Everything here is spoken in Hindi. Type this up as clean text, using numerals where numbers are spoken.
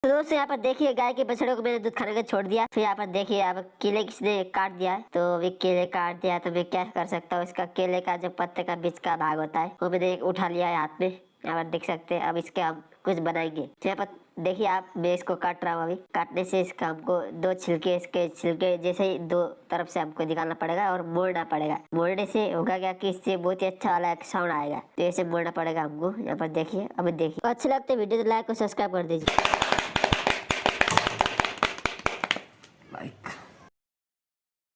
तो दोस्तों यहाँ पर देखिए गाय के बछड़े को मैंने दूध खाने का छोड़ दिया। फिर यहाँ पर देखिए यहाँ पर केले किसने काट दिया है, तो अभी केले काट दिया तो मैं क्या कर सकता हूँ, इसका केले का जो पत्ते का बीच का भाग होता है वो मैंने उठा लिया है हाथ में। यहाँ पर देख सकते हैं। अब इसके हम कुछ बनाएंगे। तो यहाँ पर देखिए आप, मैं इसको काट रहा हूँ। अभी काटने से इसका हमको दो छिलके, इसके छिलके जैसे ही दो तरफ से हमको निकालना पड़ेगा और मोड़ना पड़ेगा। मोड़ने से होगा क्या कि इससे बहुत ही अच्छा वाला एक साउंड आएगा, तो ऐसे मोड़ना पड़ेगा हमको। यहाँ पर देखिए। अभी देखिए अच्छे लगते वीडियो तो लाइक और सब्सक्राइब कर दीजिए। लाइक